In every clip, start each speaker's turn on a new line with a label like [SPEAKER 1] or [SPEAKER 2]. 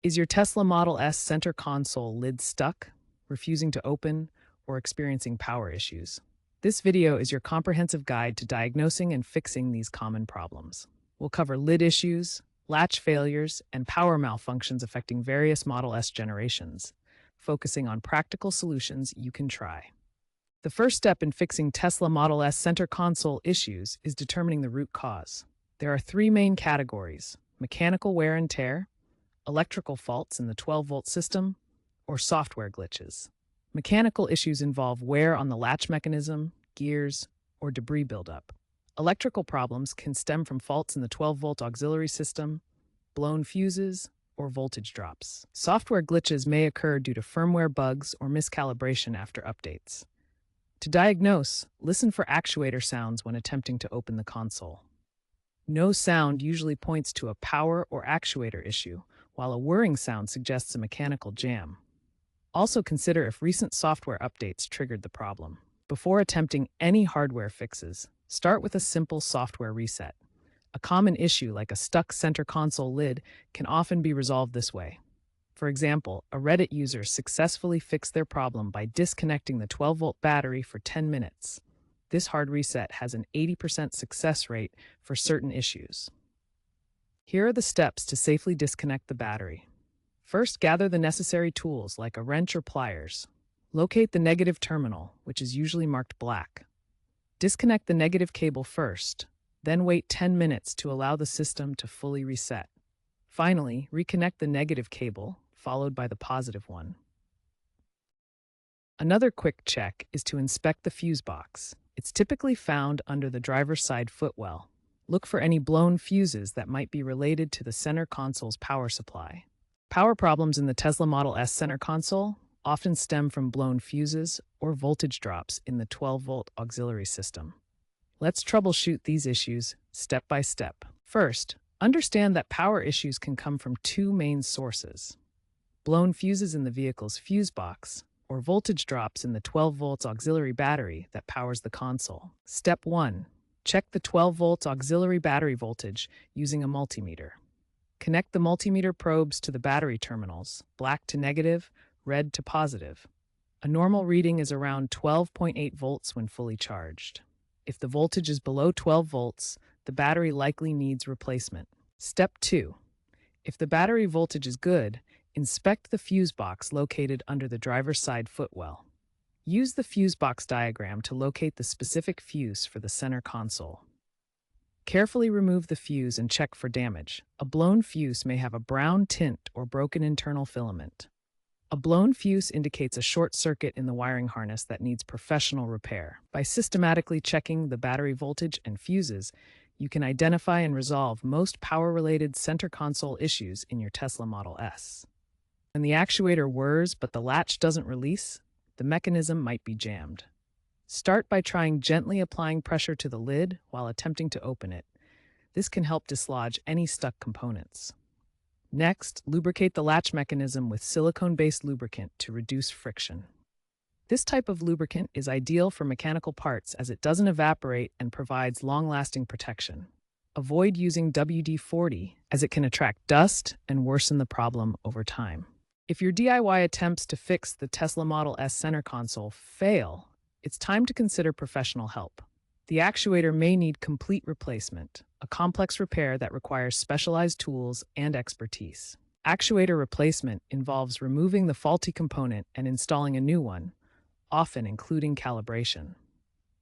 [SPEAKER 1] Is your Tesla Model S center console lid stuck, refusing to open, or experiencing power issues? This video is your comprehensive guide to diagnosing and fixing these common problems. We'll cover lid issues, latch failures, and power malfunctions affecting various Model S generations, focusing on practical solutions you can try. The first step in fixing Tesla Model S center console issues is determining the root cause. There are three main categories: mechanical wear and tear, electrical faults in the 12-volt system, or software glitches. Mechanical issues involve wear on the latch mechanism, gears, or debris buildup. Electrical problems can stem from faults in the 12-volt auxiliary system, blown fuses, or voltage drops. Software glitches may occur due to firmware bugs or miscalibration after updates. To diagnose, listen for actuator sounds when attempting to open the console. No sound usually points to a power or actuator issue, while a whirring sound suggests a mechanical jam. Also consider if recent software updates triggered the problem. Before attempting any hardware fixes, start with a simple software reset. A common issue like a stuck center console lid can often be resolved this way. For example, a Reddit user successfully fixed their problem by disconnecting the 12-volt battery for 10 minutes. This hard reset has an 80% success rate for certain issues. Here are the steps to safely disconnect the battery. First, gather the necessary tools like a wrench or pliers. Locate the negative terminal, which is usually marked black. Disconnect the negative cable first, then wait 10 minutes to allow the system to fully reset. Finally, reconnect the negative cable, followed by the positive one. Another quick check is to inspect the fuse box. It's typically found under the driver's side footwell. Look for any blown fuses that might be related to the center console's power supply. Power problems in the Tesla Model S center console often stem from blown fuses or voltage drops in the 12-volt auxiliary system. Let's troubleshoot these issues step by step. First, understand that power issues can come from two main sources: blown fuses in the vehicle's fuse box, or voltage drops in the 12-volt auxiliary battery that powers the console. Step 1. Check the 12-volt auxiliary battery voltage using a multimeter. Connect the multimeter probes to the battery terminals, black to negative, red to positive. A normal reading is around 12.8 volts when fully charged. If the voltage is below 12 volts, the battery likely needs replacement. Step 2. If the battery voltage is good, inspect the fuse box located under the driver's side footwell. Use the fuse box diagram to locate the specific fuse for the center console. Carefully remove the fuse and check for damage. A blown fuse may have a brown tint or broken internal filament. A blown fuse indicates a short circuit in the wiring harness that needs professional repair. By systematically checking the battery voltage and fuses, you can identify and resolve most power-related center console issues in your Tesla Model S. When the actuator whirs but the latch doesn't release, the mechanism might be jammed. Start by trying gently applying pressure to the lid while attempting to open it. This can help dislodge any stuck components. Next, lubricate the latch mechanism with silicone-based lubricant to reduce friction. This type of lubricant is ideal for mechanical parts as it doesn't evaporate and provides long-lasting protection. Avoid using WD-40 as it can attract dust and worsen the problem over time. If your DIY attempts to fix the Tesla Model S center console fail, it's time to consider professional help. The actuator may need complete replacement, a complex repair that requires specialized tools and expertise. Actuator replacement involves removing the faulty component and installing a new one, often including calibration.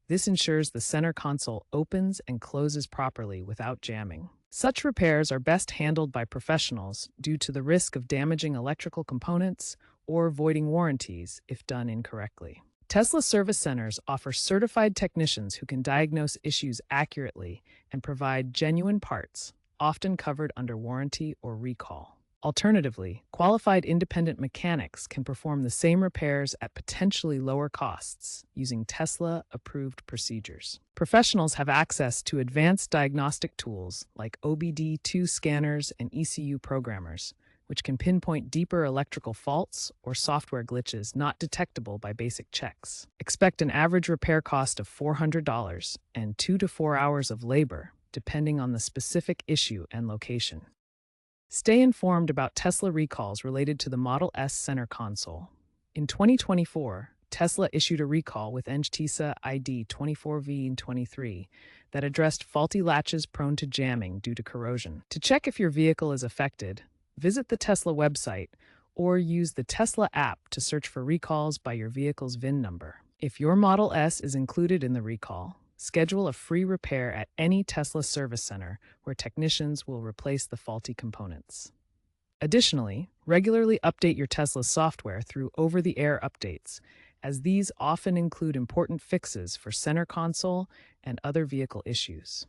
[SPEAKER 1] This ensures the center console opens and closes properly without jamming. Such repairs are best handled by professionals due to the risk of damaging electrical components or voiding warranties if done incorrectly. Tesla service centers offer certified technicians who can diagnose issues accurately and provide genuine parts, often covered under warranty or recall. Alternatively, qualified independent mechanics can perform the same repairs at potentially lower costs using Tesla-approved procedures. Professionals have access to advanced diagnostic tools like OBD2 scanners and ECU programmers, which can pinpoint deeper electrical faults or software glitches not detectable by basic checks. Expect an average repair cost of $400 and 2 to 4 hours of labor, depending on the specific issue and location. Stay informed about Tesla recalls related to the Model S center console. In 2024, Tesla issued a recall with NGTSA ID 24V23 that addressed faulty latches prone to jamming due to corrosion. To check if your vehicle is affected, visit the Tesla website or use the Tesla app to search for recalls by your vehicle's VIN number. If your Model S is included in the recall, schedule a free repair at any Tesla service center where technicians will replace the faulty components. Additionally, regularly update your Tesla software through over-the-air updates, as these often include important fixes for center console and other vehicle issues.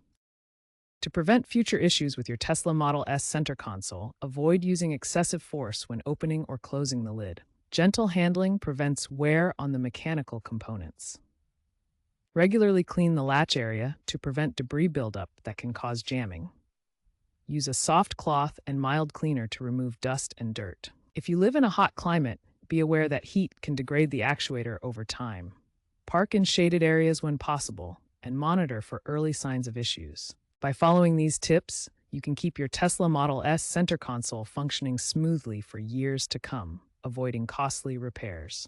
[SPEAKER 1] To prevent future issues with your Tesla Model S center console, avoid using excessive force when opening or closing the lid. Gentle handling prevents wear on the mechanical components. Regularly clean the latch area to prevent debris buildup that can cause jamming. Use a soft cloth and mild cleaner to remove dust and dirt. If you live in a hot climate, be aware that heat can degrade the actuator over time. Park in shaded areas when possible and monitor for early signs of issues. By following these tips, you can keep your Tesla Model S center console functioning smoothly for years to come, avoiding costly repairs.